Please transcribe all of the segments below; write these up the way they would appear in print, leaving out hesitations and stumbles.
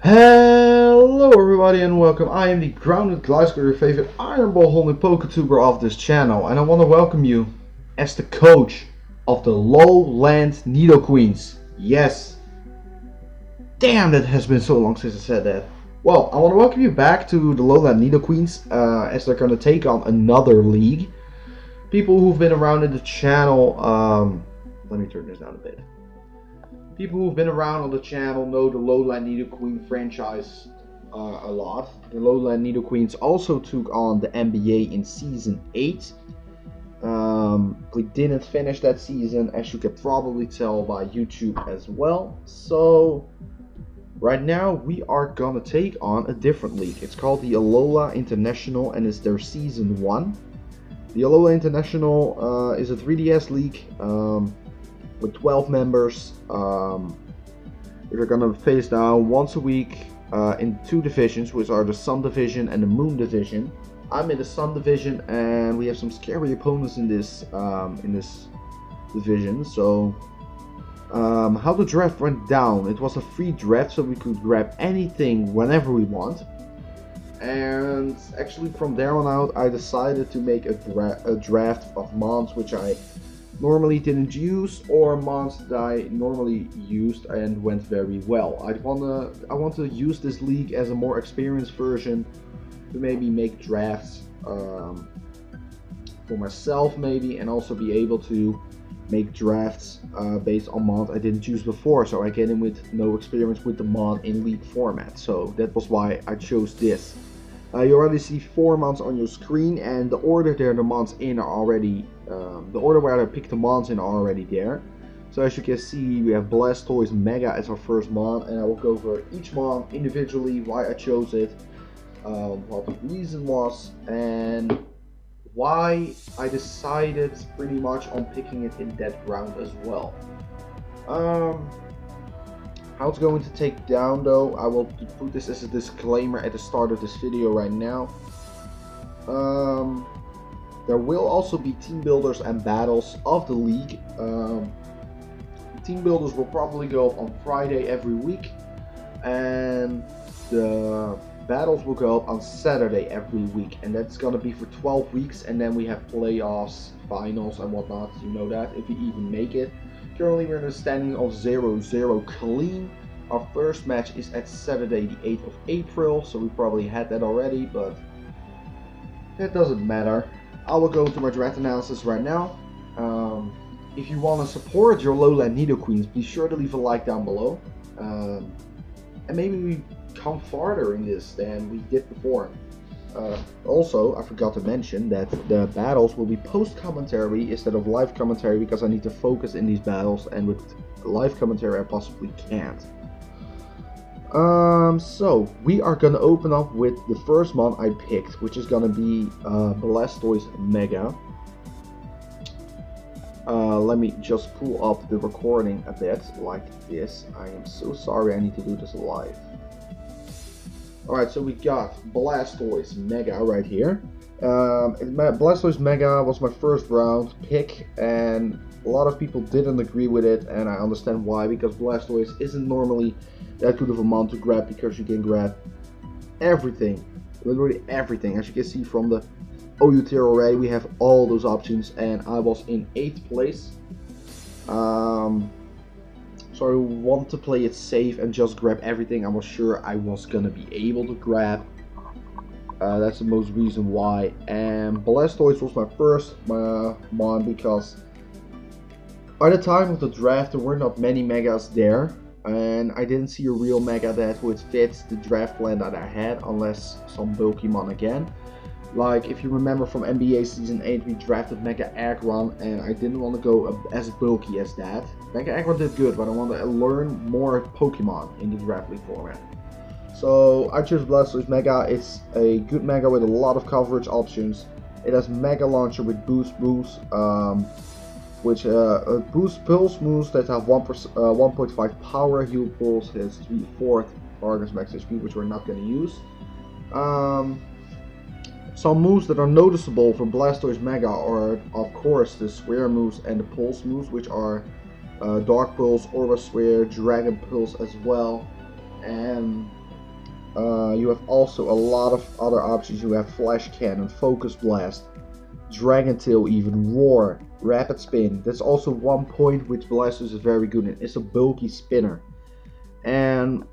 Hello everybody and welcome. I am the grounded Gliscor, your favorite iron ball holding PokeTuber of this channel, and I want to welcome you as the coach of the Low Land Nidoqueens. Yes. Damn, that has been so long since I said that. Well, I want to welcome you back to the Low Land Nidoqueens as they're going to take on another league. People who've been around in the channel, let me turn this down a bit. People who've been around on the channel know the Low Land Nidoqueen franchise a lot. The Low Land Nidoqueens also took on the NBA in Season 8. We didn't finish that season, as you can probably tell by YouTube as well. So, right now we are gonna take on a different league. It's called the Alola International and it's their Season 1. The Alola International is a 3DS league. With 12 members, we're gonna face down once a week in two divisions, which are the Sun Division and the Moon Division. I'm in the Sun Division, and we have some scary opponents in this division. So, how the draft went down? It was a free draft, so we could grab anything whenever we want. And actually, from there on out, I decided to make a draft of mons, which I normally didn't use, or mons that I normally used and went very well. I want to use this league as a more experienced version to maybe make drafts for myself maybe, and also be able to make drafts based on mons I didn't use before, so I get in with no experience with the mon in league format. So that was why I chose this. You already see 4 mons on your screen, and the order there the mons in are already, the order where I picked the mons in are already there. So as you can see, we have Blastoise Mega as our first mon, and I will go over each mon individually, why I chose it, what the reason was, and why I decided pretty much on picking it in that round as well. How it's going to take down though, I will put this as a disclaimer at the start of this video right now. There will also be team builders and battles of the league. Team builders will probably go up on Friday every week, and the battles will go up on Saturday every week, and that's gonna be for 12 weeks, and then we have playoffs, finals and whatnot. You know that, if you even make it. Currently we're in a standing of 0-0 clean. Our first match is at Saturday the 8th of April, so we probably had that already, but that doesn't matter. I will go to my draft analysis right now. If you want to support your Low Land Nidoqueens, be sure to leave a like down below. And maybe we come farther in this than we did before. Also, I forgot to mention that the battles will be post-commentary instead of live commentary, because I need to focus in these battles, and with live commentary I possibly can't. So we are gonna open up with the first mon I picked, which is gonna be Blastoise Mega. Let me just pull up the recording a bit like this. I am so sorry, I need to do this live. Alright, so we got Blastoise Mega right here. Blastoise Mega was my first round pick, and a lot of people didn't agree with it, and I understand why, because Blastoise isn't normally that good of a mon to grab, because you can grab everything, literally everything. As you can see from the OU tier already, we have all those options, and I was in 8th place. So I want to play it safe and just grab everything I was sure I was gonna be able to grab. That's the most reason why. And Blastoise was my first mon, because by the time of the draft there were not many megas there, and I didn't see a real mega that would fit the draft plan that I had, unless some bulky mon again. Like, if you remember from NBA Season 8, we drafted Mega Aggron, and I didn't want to go as bulky as that. Mega Aggron did good, but I wanted to learn more Pokemon in the draft league format. So I chose Blastoise Mega. It's a good Mega with a lot of coverage options. It has Mega Launcher with boost moves, which boost pulse moves that have 1.5 power, heal pulse, has 3/4 target's max HP, which we're not going to use. Some moves that are noticeable for Blastoise Mega are, of course, the Swear moves and the Pulse moves, which are Dark Pulse, Aura Sphere, Dragon Pulse as well. And you have also a lot of other options. You have Flash Cannon, Focus Blast, Dragon Tail, even Roar, Rapid Spin. That's also one point which Blastoise is very good in. It's a bulky spinner. And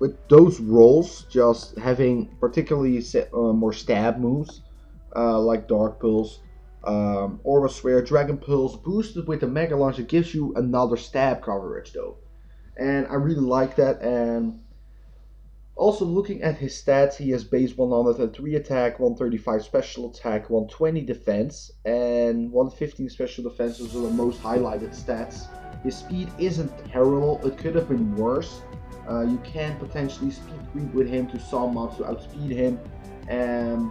with those rolls, just having particularly more stab moves, like Dark Pulse, Aura Sphere, Dragon Pulse, boosted with the Mega Launch, it gives you another stab coverage though. And I really like that. And also looking at his stats, he has base 103 attack, 135 special attack, 120 defense, and 115 special defense. Those are the most highlighted stats. His speed isn't terrible, it could have been worse. You can potentially speed creep with him to some mobs to outspeed him. And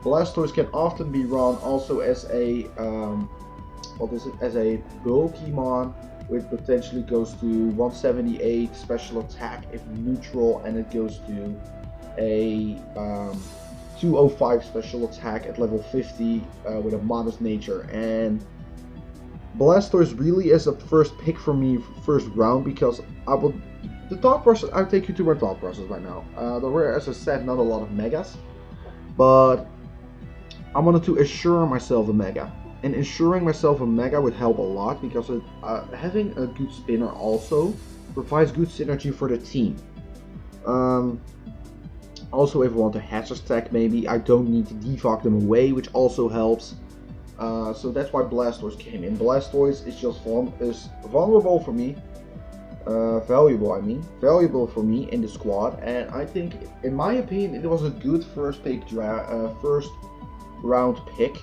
Blastoise can often be run also as a as a bulky mon, which potentially goes to 178 special attack if neutral, and it goes to a 205 special attack at level 50 with a modest nature. And Blastoise really is a first pick for me first round, because I'll take you to my thought process right now. There were, as I said, not a lot of megas, but I wanted to assure myself a mega. And ensuring myself a mega would help a lot, because having a good spinner also provides good synergy for the team. Also, if I want a Hatcher stack, maybe I don't need to defog them away, which also helps. So that's why Blastoise came in. Blastoise is just vulnerable for me. Valuable for me in the squad, and I think, in my opinion, it was a good first round pick.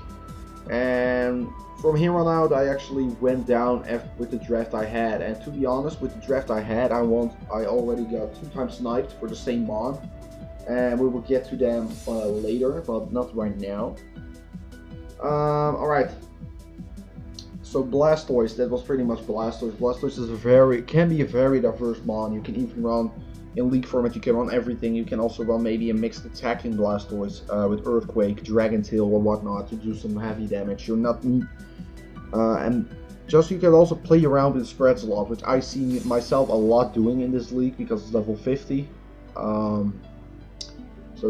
And from here on out, I actually went down with the draft I had, and to be honest, with the draft I had, I already got 2 times sniped for the same mon, and we will get to them later, but not right now. Alright, so Blastoise, that was pretty much Blastoise. Blastoise is can be a very diverse mon. You can even run in League format, you can run everything. You can also run maybe a mixed attacking Blastoise with Earthquake, Dragon Tail or whatnot to do some heavy damage. You're not and just you can also play around with spreads a lot, which I see myself a lot doing in this league because it's level 50. So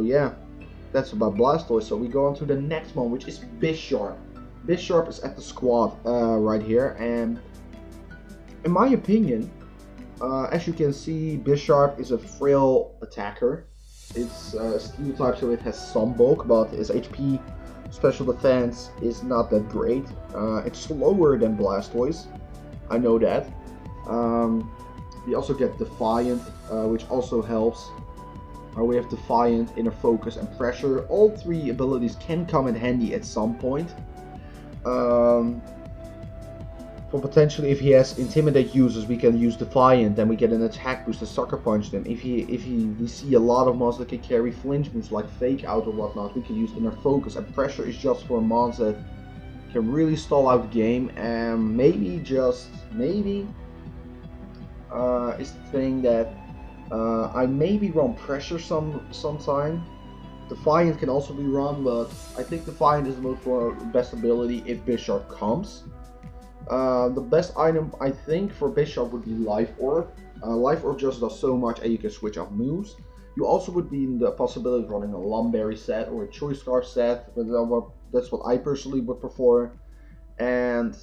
yeah, that's about Blastoise. So we go on to the next one, which is Bisharp. Bisharp is at the squad right here, and in my opinion, as you can see, Bisharp is a frail attacker. It's steel type, so it has some bulk, but his HP, special defense is not that great. It's slower than Blastoise, I know that. We also get Defiant, which also helps. We have Defiant, Inner Focus, and Pressure. All 3 abilities can come in handy at some point. For potentially, if he has Intimidate users, we can use Defiant, then we get an attack boost to Sucker Punch them. If we see a lot of mons that can carry flinch moves like Fake Out or whatnot, we can use Inner Focus. And Pressure is just for mons that can really stall out the game, and maybe is the thing that I maybe run Pressure sometime. Defiant can also be run, but I think Defiant is the best ability if Bisharp comes. The best item I think for Bisharp would be Life Orb. Life Orb just does so much, and you can switch up moves. You also would be in the possibility of running a Lumberry set or a Choice Scarf set, but that's what I personally would prefer. And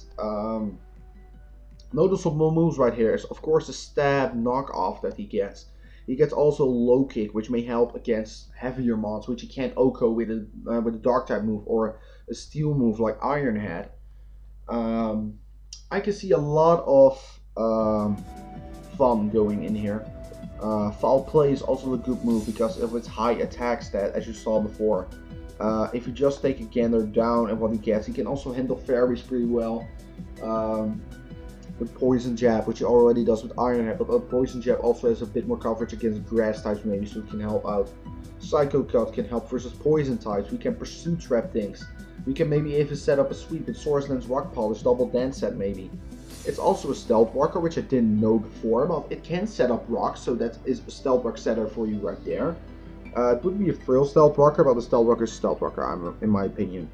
noticeable moves right here is of course the stab knockoff that he gets. He gets also Low Kick, which may help against heavier mons, which he can't OHKO with a Dark type move or a Steel move like Iron Head. I can see a lot of fun going in here. Foul Play is also a good move because of its high attack stat, as you saw before. If you just take a gander down at what he gets, he can also handle fairies pretty well. With Poison Jab, which he already does with Iron Head, but Poison Jab also has a bit more coverage against grass types maybe, so it can help out. Psycho Cut can help versus poison types. We can Pursue Trap things. We can maybe even set up a sweep with Source Lens Rock Polish, double dance set maybe. It's also a Stealth Walker, which I didn't know before, but it can set up rocks, so that is a Stealth Rock setter for you right there. It would be a Frill Stealth Walker, but the Stealth Walker is Stealth Walker, in my opinion.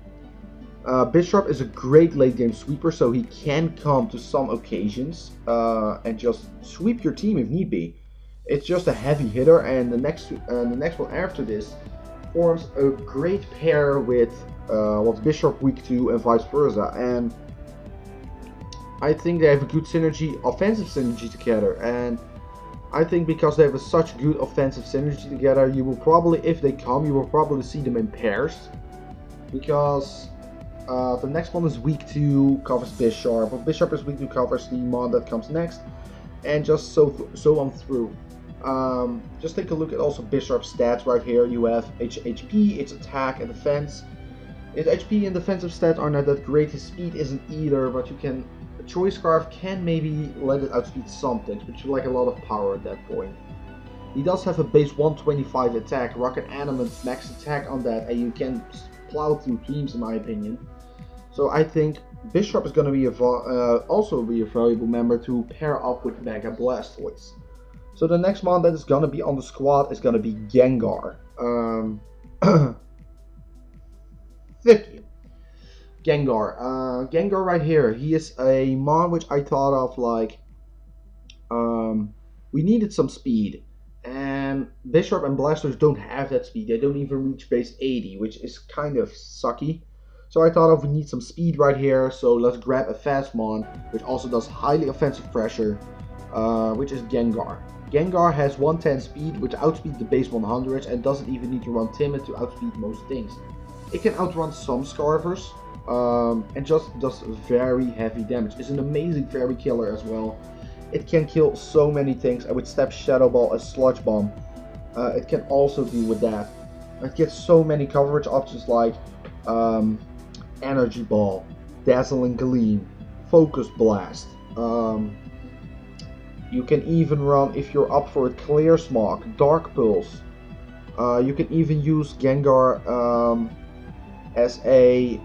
Bisharp is a great late game sweeper, so he can come to some occasions and just sweep your team if need be. It's just a heavy hitter, and the next one after this forms a great pair with what's Bishop weak 2 and vice versa. And I think they have a good synergy, offensive synergy together. And I think because they have such good offensive synergy together, you will probably, if they come, you will probably see them in pairs. Because the next one is weak 2, covers Bishop. But Bishop is weak 2, covers the mon that comes next. And just so on through. Just take a look at also Bishop's stats right here. You have HP, its attack and defense. Its HP and defensive stats are not that great. His speed isn't either, but you can. A Choice Scarf can maybe let it outspeed some things, but you like a lot of power at that point. He does have a base 125 attack, Rocket Animate max attack on that, and you can plow through teams in my opinion. So I think Bishop is going to be also be a valuable member to pair up with Mega Blastoise. So the next mon that is going to be on the squad is going to be Gengar. Thank you. Gengar. Gengar right here. He is a mon which I thought of like we needed some speed. And Bishop and Blastoise don't have that speed. They don't even reach base 80, which is kind of sucky. So I thought of we need some speed right here. So let's grab a fast mon, which also does highly offensive pressure, which is Gengar. Gengar has 110 speed, which outspeeds the base 100s and doesn't even need to run timid to outspeed most things. It can outrun some Scarvers and just does very heavy damage. It's an amazing fairy killer as well. It can kill so many things. I would step Shadow Ball as Sludge Bomb. It can also deal with that. It gets so many coverage options like Energy Ball, Dazzling Gleam, Focus Blast. You can even run, if you're up for it, Clear Smog, Dark Pulse. You can even use Gengar as a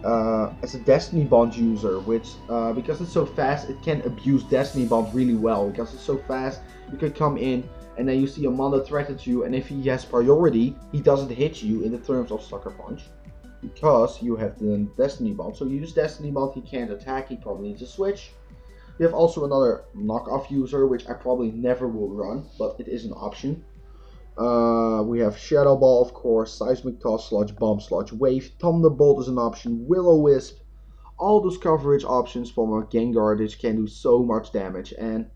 Destiny Bond user, which because it's so fast, it can abuse Destiny Bond really well. Because it's so fast, you can come in and then you see a mon that threatens you, and if he has priority, he doesn't hit you in the terms of Sucker Punch, because you have the Destiny Bond. So you use Destiny Bond, he can't attack, he probably needs to switch. We have also another knockoff user, which I probably never will run, but it is an option. We have Shadow Ball, of course, Seismic Toss, Sludge Bomb, Sludge Wave, Thunderbolt is an option, Will-O-Wisp. All those coverage options from a Gengar which can do so much damage. And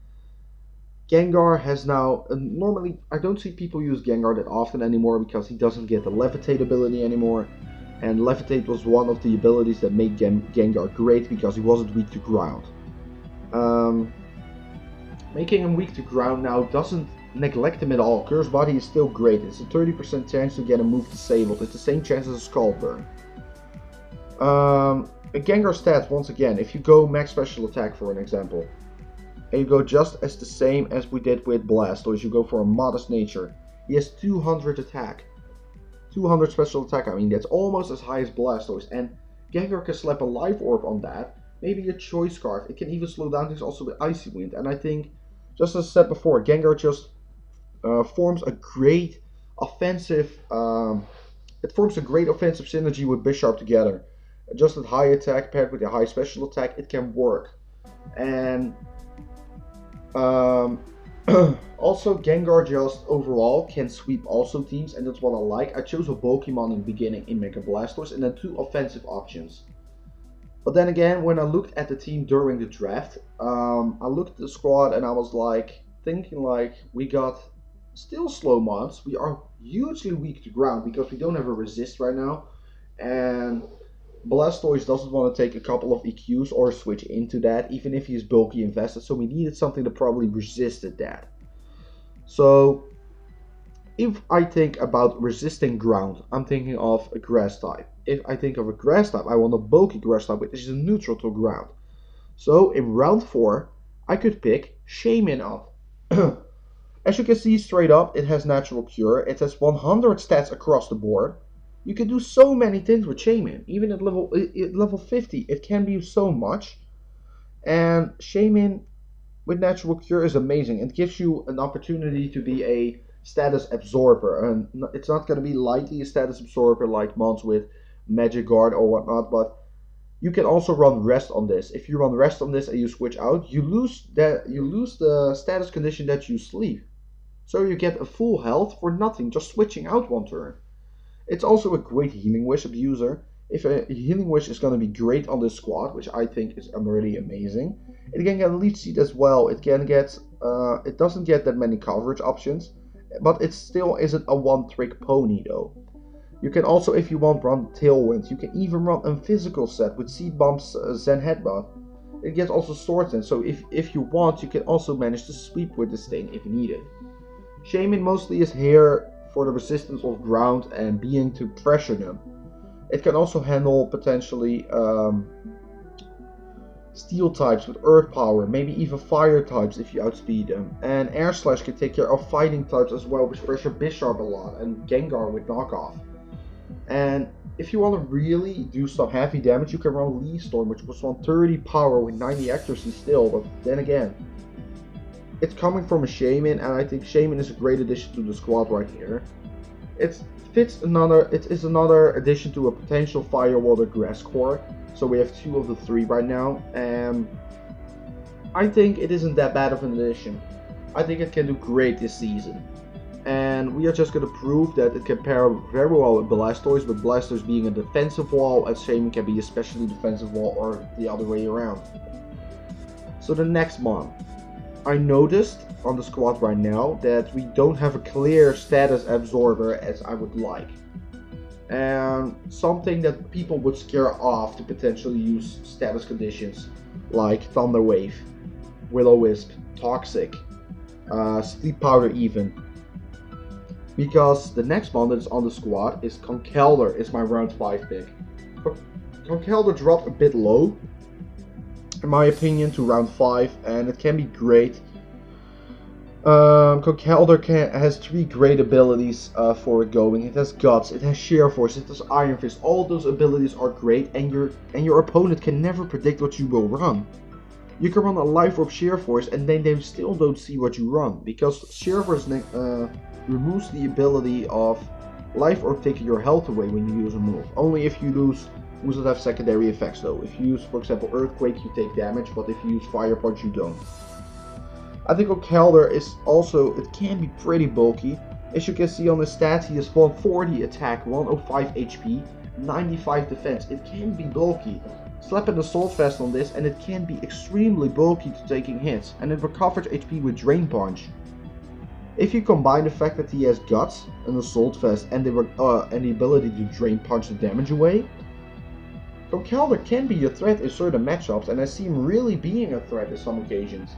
Gengar has now, normally I don't see people use Gengar that often anymore because he doesn't get the Levitate ability anymore. And Levitate was one of the abilities that made Gengar great because he wasn't weak to ground. Making him weak to ground now doesn't neglect him at all. Curse Body is still great. It's a 30% chance to get a move disabled. It's the same chance as a Skull Burn. A Gengar stats, once again, if you go max special attack for an example, and you go just as the same as we did with Blastoise, you go for a modest nature, he has 200 attack. 200 special attack, I mean that's almost as high as Blastoise, and Gengar can slap a Life Orb on that. Maybe a Choice Scarf. It can even slow down things also with Icy Wind. And I think, just as I said before, Gengar just forms a great offensive. It forms a great offensive synergy with Bishop together. Just at high attack paired with a high special attack, it can work. And also Gengar just overall can sweep also teams, and that's what I like. I chose a Pokemon in the beginning in Mega Blastoise, and then 2 offensive options. But then again, when I looked at the team during the draft, I looked at the squad and I was like, thinking like, we got still slow mons. We are hugely weak to ground because we don't have a resist right now. And Blastoise doesn't want to take a couple of EQs or switch into that, even if he is bulky invested. So we needed something that probably resisted that. So if I think about resisting ground, I'm thinking of a grass type. If I think of a grass type, I want a bulky grass type, which is neutral to ground. So in round 4, I could pick Shaman up. As you can see straight up, it has natural cure. It has 100 stats across the board. You can do so many things with Shaman. Even at level 50, it can be so much. And Shaman with natural cure is amazing. It gives you an opportunity to be a status absorber, and it's not going to be lightly a status absorber like mons with Magic Guard or whatnot, but you can also run rest on this. If you run rest on this and you switch out, you lose the status condition that you sleep. So you get a full health for nothing, just switching out one turn. It's also a great Healing Wish abuser. If a Healing Wish is going to be great on this squad, which I think is really amazing, it can get Leech Seed as well. It can get, it doesn't get that many coverage options, but it still isn't a one-trick pony though. You can also, if you want, run Tailwind. You can even run a physical set with Seed Bombs, Zen Headbutt. It gets also Sword Dance, so if you want, you can also manage to sweep with this thing if you need it. Shaman mostly is here for the resistance of ground and being to pressure them. It can also handle potentially steel types with earth power, maybe even fire types if you outspeed them. And Air Slash can take care of fighting types as well, which pressure Bisharp a lot, and Gengar with knockoff. And if you want to really do some heavy damage, you can run Leaf Storm, which was 130 power with 90 accuracy still, but then again, it's coming from a Shaman, and I think Shaman is a great addition to the squad right here. It is another addition to a potential Fire Water Gliscor, so we have 2 of the 3 right now, and I think it isn't that bad of an addition. I think it can do great this season. And we are just going to prove that it can pair very well with Blastoise, with Blastoise being a defensive wall, and Shaman can be especially defensive wall, or the other way around. So the next mon. I noticed on the squad right now that we don't have a clear status absorber as I would like. And something that people would scare off to potentially use status conditions like Thunder Wave, Will-O-Wisp, Toxic, Sleep Powder even. Because the next one that is on the squad is Conkeldurr, is my round 5 pick. Conkeldurr dropped a bit low, in my opinion, to round 5, and it can be great. Conkeldurr has 3 great abilities for it going. It has Guts, it has Sheer Force, it has Iron Fist. All those abilities are great, and your opponent can never predict what you will run. You can run a Life Orb Sheer Force, and then they still don't see what you run, because Sheer Force removes the ability of Life Orb taking your health away when you use a move. Only if you lose moves that have secondary effects though. If you use, for example, Earthquake, you take damage, but if you use Fire Punch, you don't. I think Conkeldurr is also, it can be pretty bulky. As you can see on the stats, he has 140 attack, 105 HP, 95 defense. It can be bulky. Slap an Assault Vest on this and it can be extremely bulky to taking hits, and it recovers HP with Drain Punch. If you combine the fact that he has Guts, an Assault Vest, and the ability to Drain Punch the damage away, Conkeldurr can be a threat in certain matchups, and I see him really being a threat in some occasions.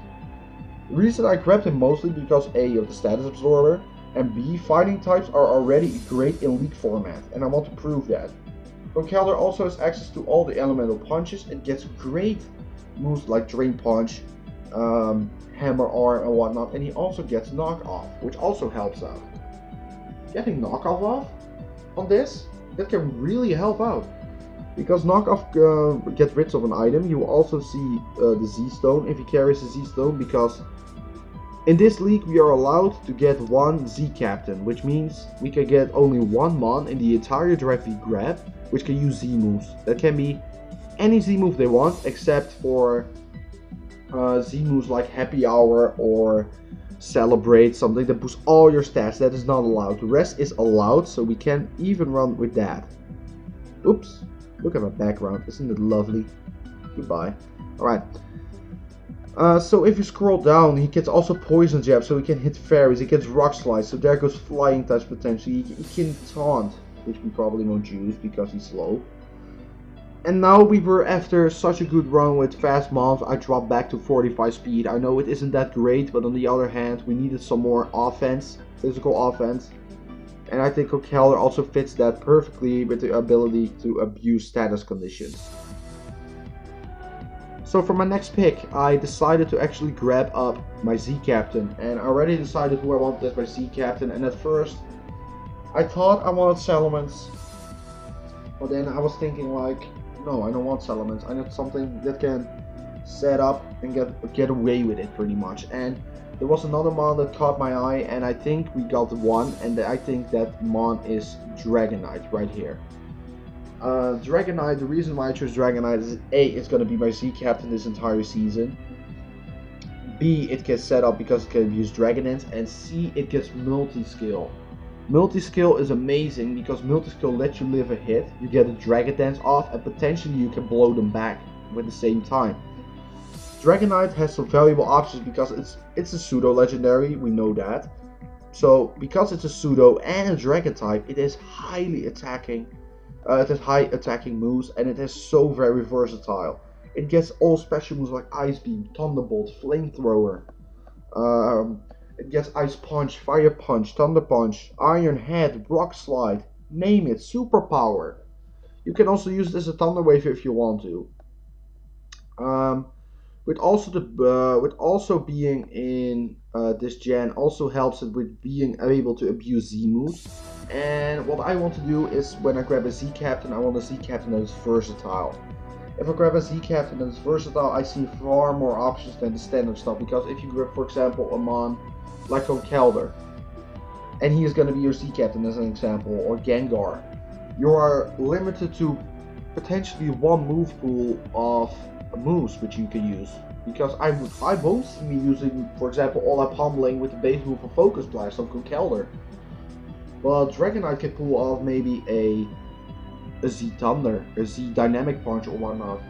The reason I grabbed him mostly because A, of the status absorber, and B, fighting types are already great in League format, and I want to prove that. Conkeldurr also has access to all the elemental punches and gets great moves like Drain Punch, Hammer Arm and whatnot, and he also gets knockoff, which also helps out. Getting knockoff off on this, that can really help out. Because knockoff gets rid of an item, you will also see the Z-Stone if he carries the Z-Stone, because in this league we are allowed to get 1 Z-Captain, which means we can get only 1 mon in the entire drive we grab, which can use Z-moves. That can be any Z-move they want, except for Z-moves like Happy Hour or Celebrate, something that boosts all your stats. That is not allowed. The rest is allowed, so we can even run with that. Oops, look at my background, isn't it lovely? Goodbye. Alright. So if you scroll down, he gets also Poison Jab, so he can hit fairies. He gets Rock Slide, so there goes Flying Touch potentially. He can Taunt, which we probably won't use because he's slow. And now we were, after such a good run with fast mons, I dropped back to 45 speed. I know it isn't that great, but on the other hand, we needed some more offense, physical offense. And I think Conkeldurr also fits that perfectly with the ability to abuse status conditions. So for my next pick, I decided to actually grab up my Z-Captain. And I already decided who I wanted as my Z-Captain. And at first, I thought I wanted Salamence. But then I was thinking like, no, I don't want Salamence. I need something that can set up and get away with it pretty much. And there was another mon that caught my eye, and I think we got one, and I think that mon is Dragonite right here. Dragonite, the reason why I chose Dragonite is A, it's going to be my Z-Captain this entire season. B, it gets set up because it can use Dragon Dance, and C, it gets multi-skill. Multi-skill is amazing because multi-skill lets you live a hit, you get a Dragon Dance off, and potentially you can blow them back with the same time. Dragonite has some valuable options because it's a pseudo legendary, we know that. So because it's a pseudo and a dragon type, it is highly attacking. It has high attacking moves and it is so very versatile. It gets all special moves like Ice Beam, Thunderbolt, Flamethrower. It gets Ice Punch, Fire Punch, Thunder Punch, Iron Head, Rock Slide, name it, Superpower. You can also use it as a Thunder Wave if you want to. With also being in this gen also helps it with being able to abuse Z moves. And what I want to do is when I grab a Z Captain, I want a Z Captain that is versatile. If I grab a Z Captain that is versatile, I see far more options than the standard stuff. Because if you grab, for example, a mon like Conkeldurr, and he is going to be your Z Captain as an example, or Gengar, you are limited to potentially one move pool of moves which you can use, because I won't see me using, for example, all that pummeling with the base move of Focus Blast on Conkeldurr. Well, Dragonite can pull off maybe a Z Thunder, a Z Dynamic Punch or whatnot,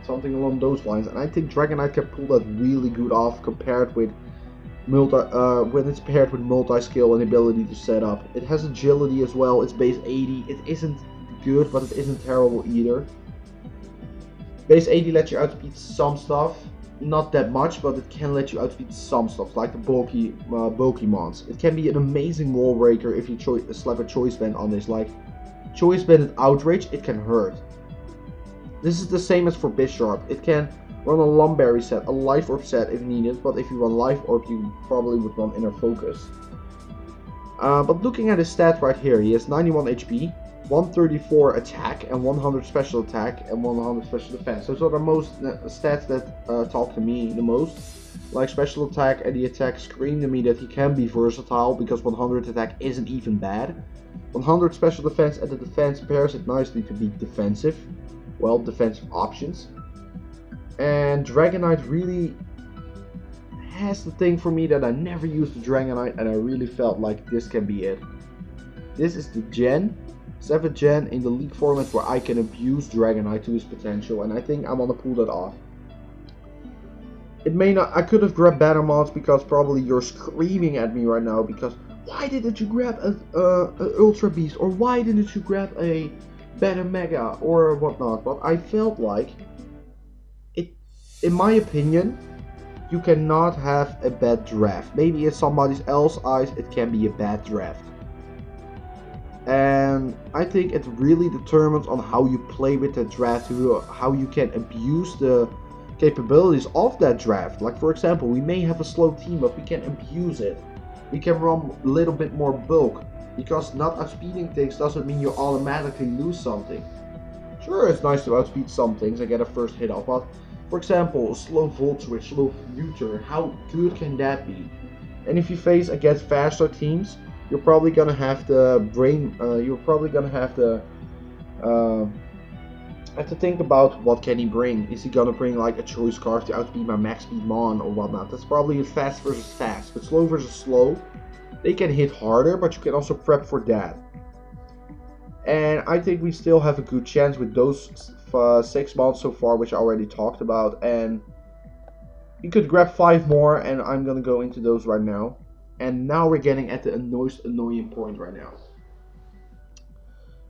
something along those lines, and I think Dragonite can pull that really good off compared with when it's paired with multi-skill and ability to set up. It has agility as well. It's base 80. It isn't good, but it isn't terrible either. Base 80 lets you outspeed some stuff, not that much, but it can let you outspeed some stuff, like the bulky mons. It can be an amazing wall breaker if you slap a Choice Band on this, like Choice Band and Outrage, it can hurt. This is the same as for Bisharp. It can run a Lumberry set, a Life Orb set if needed, but if you run Life Orb, you probably would run Inner Focus. But looking at his stats right here, he has 91 HP, 134 attack, and 100 special attack, and 100 special defense. Those are the most stats that talk to me the most. Like special attack and the attack scream to me that he can be versatile, because 100 attack isn't even bad. 100 special defense, and the defense pairs it nicely to be defensive. Well, defensive options. And Dragonite really has the thing for me that I never used the Dragonite, and I really felt like this can be it. This is the gen, 7th gen in the league format where I can abuse Dragonite to his potential, and I think I'm gonna pull that off. It may not, I could have grabbed better mods, because probably you're screaming at me right now because why didn't you grab a Ultra Beast, or why didn't you grab a better Mega or whatnot, but I felt like in my opinion, you cannot have a bad draft. Maybe in somebody else's eyes it can be a bad draft. And I think it really determines on how you play with the draft, how you can abuse the capabilities of that draft. Like for example, we may have a slow team, but we can abuse it. We can run a little bit more bulk, because not outspeeding things doesn't mean you automatically lose something. Sure, it's nice to outspeed some things and get a first hit off, but for example, a slow Volt Switch, slow Future, how good can that be? And if you face against faster teams, you're probably gonna have to have to think about what can he bring. Is he gonna bring like a Choice Scarf to outspeed my max speed mon or whatnot? That's probably fast versus fast, but slow versus slow, they can hit harder, but you can also prep for that. And I think we still have a good chance with those 6 mods so far, which I already talked about, and you could grab 5 more, and I'm gonna go into those right now. And now we're getting at the most annoying point right now.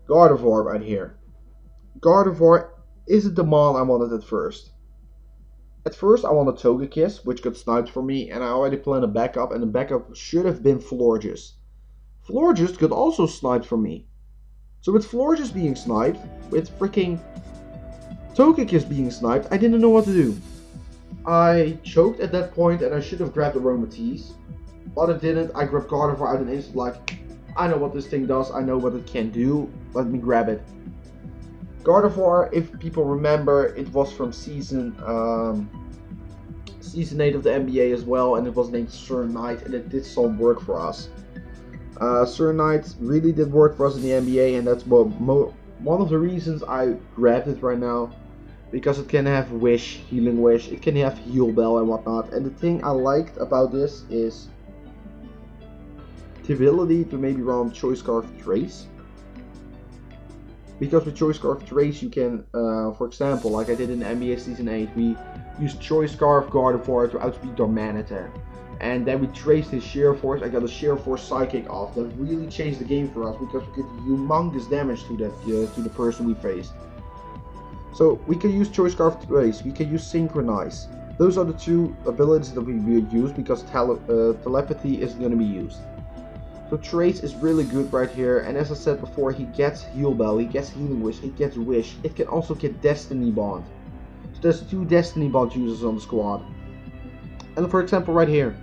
Gardevoir right here. Gardevoir isn't the mon I wanted at first. At first I wanted Togekiss, which got sniped for me, and I already planned a backup, and the backup should have been Florges. Florges got also sniped for me. So with Florges being sniped, with freaking Togekiss being sniped, I didn't know what to do. I choked at that point, and I should have grabbed Aromatisse, but I didn't. I grabbed Gardevoir out an instant, like, I know what this thing does, I know what it can do, let me grab it. Gardevoir, if people remember, it was from season 8 of the NBA as well, and it was named Sir Knight, and it did some work for us. Sir Knight really did work for us in the NBA, and that's one of the reasons I grabbed it right now. because it can have Wish, Healing Wish, it can have Heal Bell and whatnot. And the thing I liked about this is the ability to maybe run Choice Scarf Trace. Because with Choice Scarf Trace you can, for example, like I did in NBA Season 8, we used Choice Scarf Gardevoir to outspeed Darmanitan. And then we traced his Sheer Force. I got a Sheer Force Psychic off. That really changed the game for us because we did humongous damage to that to the person we faced. So we can use Choice Scarf Trace. We can use Synchronize. Those are the two abilities that we will use because telepathy is going to be used. So Trace is really good right here, and as I said before, he gets Heal Bell, he gets Healing Wish, it gets Wish, it can also get Destiny Bond. So there's 2 Destiny Bond users on the squad. And for example right here,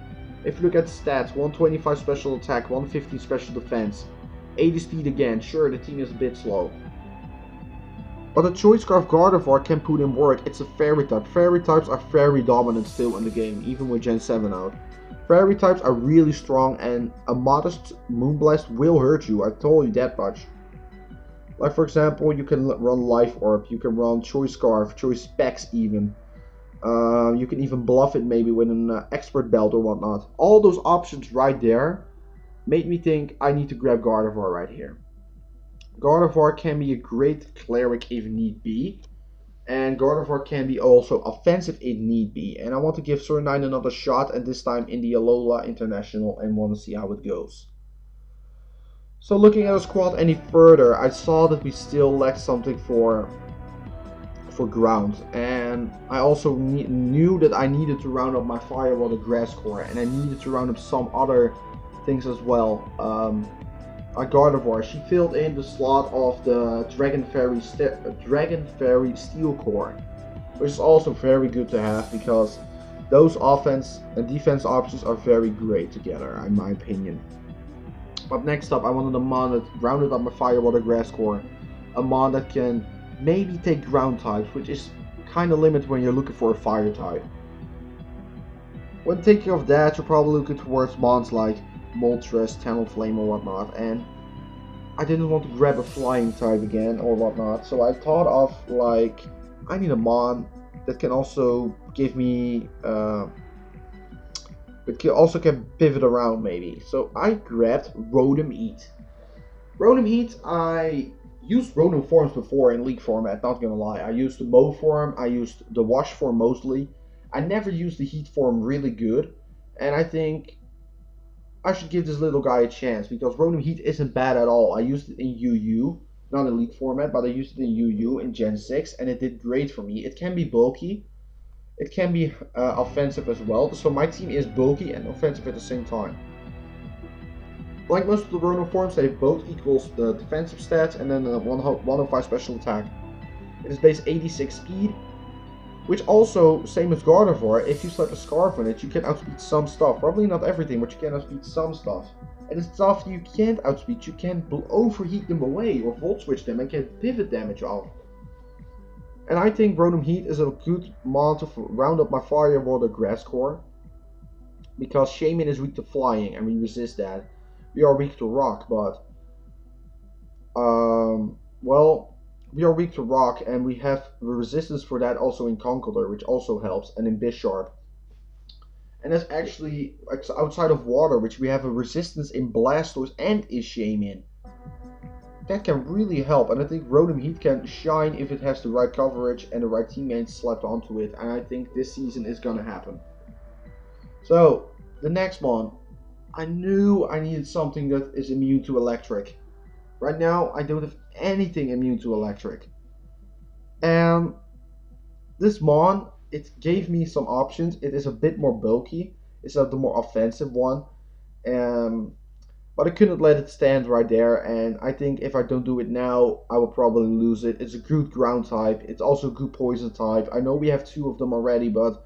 if you look at the stats, 125 special attack, 150 special defense, 80 speed again, sure the team is a bit slow. But the Choice Scarf Gardevoir can put in work, it's a Fairy type. Fairy types are very dominant still in the game, even with Gen 7 out. Fairy types are really strong, and a modest Moonblast will hurt you, I told you that much. Like for example, you can run Life Orb, you can run Choice Scarf, Choice Specs even. You can even bluff it maybe with an Expert Belt or whatnot. All those options right there made me think I need to grab Gardevoir right here. Gardevoir can be a great Cleric if need be. And Gardevoir can be also offensive if need be. And I want to give Surnine another shot, and this time in the Alola International, and want to see how it goes. So looking at our squad any further, I saw that we still lacked something for ground. And I also knew that I needed to round up my Fire Water Gliscor, and I needed to round up some other things as well. Gardevoir, she filled in the slot of the Dragon Fairy Steel Core, which is also very good to have because those offense and defense options are very great together, in my opinion. But next up, I wanted a mon that rounded up my Fire Water Gliscor, a mon that can maybe take ground types, which is kind of limited when you're looking for a fire type. When thinking of that, you're probably looking towards mons like Moltres, Talonflame or whatnot, and I didn't want to grab a flying type again or whatnot, so I thought of like, I need a mon that can also give me, it also can pivot around maybe, so I grabbed Rotom Heat. Rotom Heat, I used Rotom forms before in League format, not gonna lie. I used the Mow form, I used the Wash form mostly. I never used the Heat form really good, and I think I should give this little guy a chance because Rotom Heat isn't bad at all. I used it in UU, not in League format, but I used it in UU in Gen 6 and it did great for me. It can be bulky, it can be offensive as well, so my team is bulky and offensive at the same time. Like most of the Rotom forms, they both equals the defensive stats and then 105 special attack. It is base 86 speed, which also, same as Gardevoir, if you slap a Scarf on it, you can outspeed some stuff. Probably not everything, but you can outspeed some stuff. And the stuff you can't outspeed, you can overheat them away or Volt Switch them and get pivot damage off. And I think Rotom Heat is a good mon to round up my Fire Water Gliscor, because Shaman is weak to flying and we resist that. We are weak to rock, but well, we are weak to rock and we have resistance for that also in Conkeldurr, which also helps, and in Bisharp. And that's actually outside of water, which we have a resistance in Blastoise and Shaman. That can really help, and I think Rotom Heat can shine if it has the right coverage and the right teammates slapped onto it, and I think this season is gonna happen. So, the next one. I knew I needed something that is immune to electric. Right now, I don't have anything immune to electric. And this mon, it gave me some options. It is a bit more bulky. It's the more offensive one. But I couldn't let it stand right there. And I think if I don't do it now, I will probably lose it. It's a good ground type. It's also a good poison type. I know we have 2 of them already, but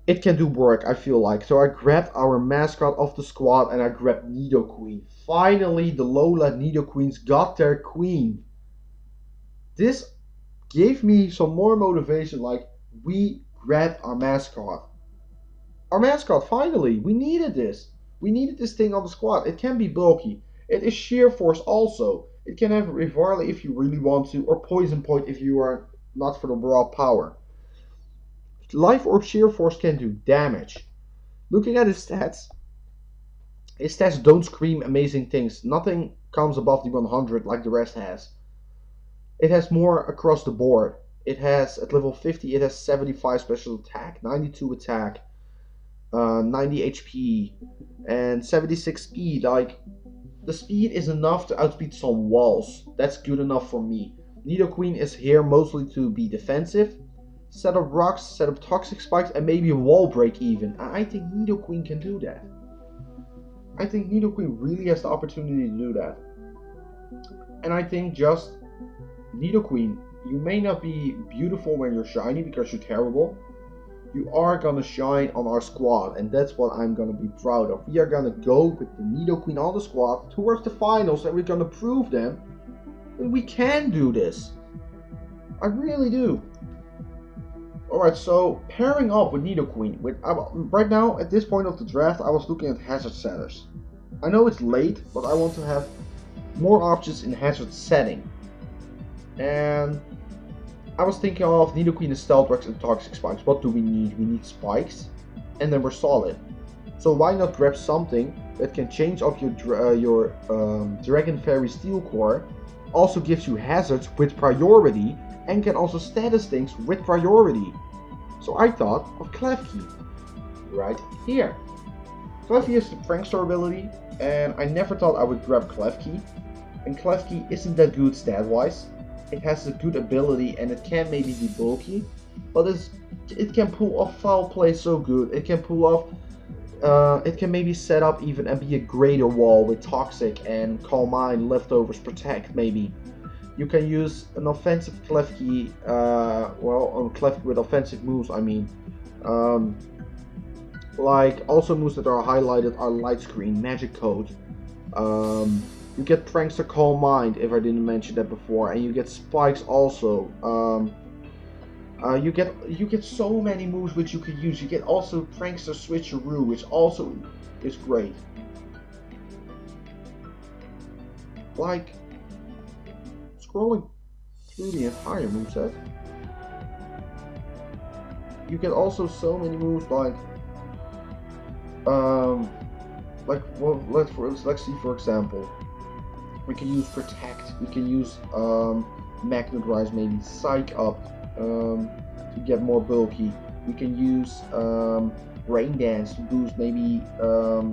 it can do work, I feel like. So I grabbed our mascot of the squad and I grabbed Nidoqueen. Finally, the Low Land Nidoqueens got their queen. This gave me some more motivation, like, we grabbed our mascot. Our mascot, finally! We needed this. We needed this thing on the squad. It can be bulky. It is Sheer Force also. It can have Rivarli if you really want to, or Poison Point if you are not for the raw power. Life Orb Sheer Force can do damage. Looking at his stats don't scream amazing things. Nothing comes above the 100 like the rest has. It has more across the board. It has, at level 50, it has 75 special attack, 92 attack, 90 HP, and 76 speed. Like, the speed is enough to outspeed some walls. That's good enough for me. Nidoqueen is here mostly to be defensive, set up rocks, set up toxic spikes, and maybe a wall break even. I think Nidoqueen can do that. I think Nidoqueen really has the opportunity to do that. And I think just Nidoqueen, you may not be beautiful when you're shiny because you're terrible. You are gonna shine on our squad, and that's what I'm gonna be proud of. We are gonna go with the Nidoqueen on the squad towards the finals, and we're gonna prove them that we can do this. I really do. Alright, so pairing up with Nidoqueen, right now at this point of the draft, I was looking at hazard setters. I know it's late, but I want to have more options in hazard setting. And I was thinking of Nidoqueen, Stealth Rocks, and Toxic Spikes. What do we need? We need spikes, and then we're solid. So why not grab something that can change up your Dragon Fairy Steel Core, also gives you hazards with priority, and can also status things with priority. So I thought of Klefki, right here. Klefki has the Prankster ability, and I never thought I would grab Klefki. And Klefki isn't that good stat-wise. It has a good ability and it can maybe be bulky, but it can pull off foul play so good. It can pull off, it can maybe set up even and be a greater wall with Toxic and Calm Mind, Leftovers, Protect maybe. You can use an offensive Klefki, on Klefki with offensive moves, I mean. Like also moves that are highlighted are Light Screen, Magic Code. You get Prankster Calm Mind, if I didn't mention that before, and you get Spikes also. You get so many moves which you could use. You get also Prankster Switcheroo, which also is great. Like, scrolling through the entire moveset, you get also so many moves like well, let's see, for example. We can use Protect, we can use Magnet Rise, maybe Psych Up to get more bulky. We can use Rain Dance to boost maybe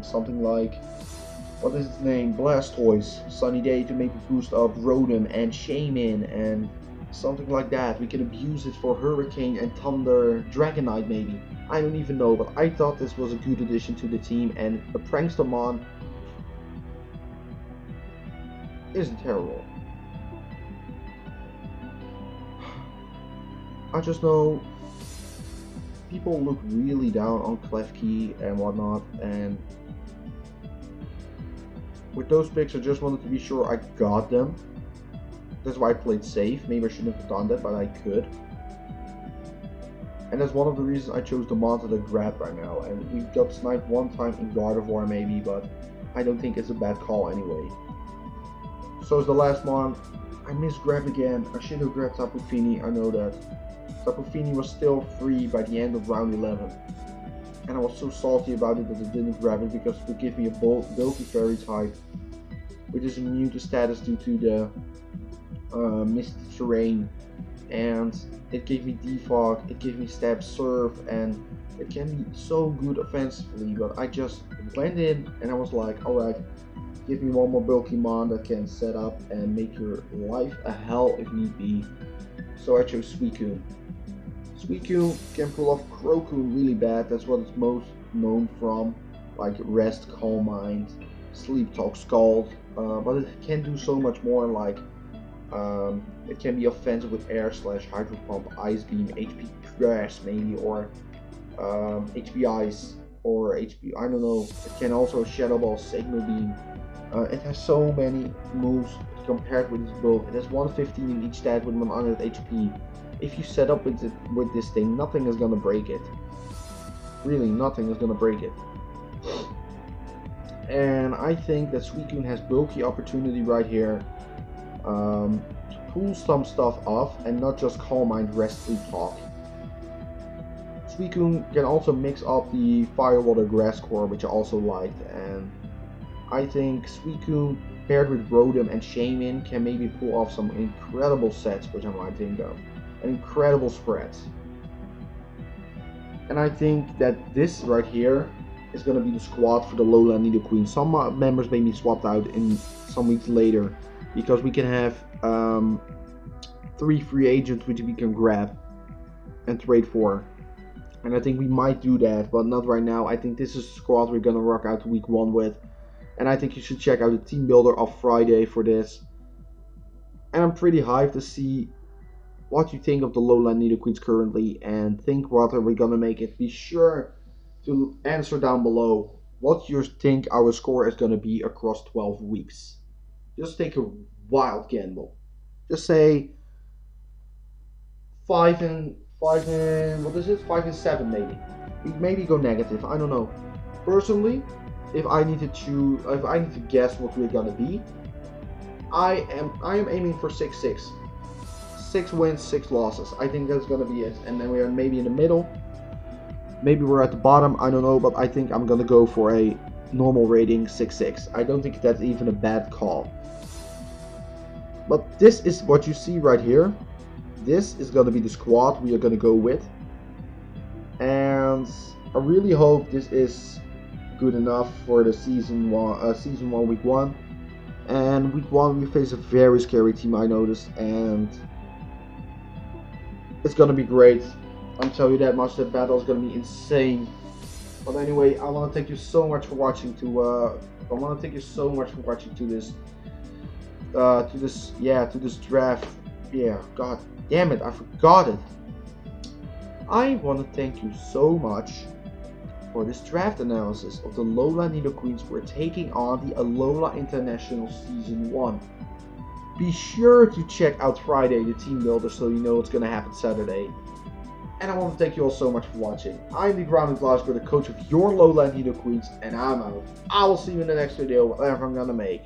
something like, what is its name, Blastoise, Sunny Day to maybe boost up Rotom and Shaman and something like that. We can abuse it for Hurricane and Thunder, Dragonite maybe. I don't even know, but I thought this was a good addition to the team, and a Prankstermon isn't terrible. I just know people look really down on Klefki and whatnot, and with those picks I just wanted to be sure I got them. That's why I played safe. Maybe I shouldn't have done that, but I could. And that's one of the reasons I chose the monster to grab right now. And we got sniped one time in Gardevoir maybe, but I don't think it's a bad call anyway. So is the last one. I misgrabbed again. I should have grabbed Tapu Fini, I know that. Tapu Fini was still free by the end of round 11. And I was so salty about it that I didn't grab it because it would give me a bulky fairy type, which is immune to status due to the misty terrain. And it gave me Defog, it gave me Stab Surf, and it can be so good offensively, but I just went in and I was like, alright, give me one more bulky mon that can set up and make your life a hell if need be. So I chose Suicune. Suicune can pull off Crocoon really bad, that's what it's most known from, like Rest, Calm Mind, Sleep Talk, Scald, but it can do so much more, like it can be offensive with Air Slash, Hydro Pump, Ice Beam, HP Crash maybe, or HP Ice, or HP, I don't know. It can also Shadow Ball, Signal Beam. It has so many moves compared with its build. It has 115 in each stat with 100 HP. If you set up with this thing, nothing is gonna break it. Really, nothing is gonna break it. And I think that Suicune has bulky opportunity right here. To pull some stuff off and not just calm mind, rest, sleep, talk. Suicune can also mix up the Fire Water Gliscor, which I also liked, and I think Suicune paired with Rotom and Shaman can maybe pull off some incredible sets, which I might think of, and incredible spreads. And I think that this right here is going to be the squad for the Low Land Nidoqueens. Some members may be swapped out in some weeks later, because we can have 3 free agents which we can grab and trade for. And I think we might do that, but not right now. I think this is the squad we're going to rock out week 1 with. And I think you should check out the team builder of Friday for this. And I'm pretty hyped to see what you think of the Low Land Nidoqueens currently, and think what are we going to make it. Be sure to answer down below what you think our score is going to be across 12 weeks. Just take a wild gamble. Just say 5 and what is it? 5 and 7 maybe. Maybe go negative. I don't know. Personally, if I need to guess what we're gonna be, I am aiming for 6-6. 6 wins, 6 losses. I think that's gonna be it. And then we are maybe in the middle. Maybe we're at the bottom. I don't know, but I think I'm gonna go for a normal rating 6-6. I don't think that's even a bad call. But this is what you see right here. This is gonna be the squad we are gonna go with. And I really hope this is good enough for the season 1 week 1. And week 1 we face a very scary team, I noticed, and it's gonna be great. I'm telling you that much. That battle is gonna be insane. But anyway, I want to thank you so much for watching to this draft. Yeah, god damn it, I forgot it. I want to thank you so much for this draft analysis of the Low Land Nidoqueens we're taking on the Alola International Season 1. Be sure to check out Friday, the team builder, so you know what's going to happen Saturday. And I want to thank you all so much for watching. I'm the Grounded Gliscor, the coach of your Low Land Nidoqueens, and I'm out. I will see you in the next video, whatever I'm going to make.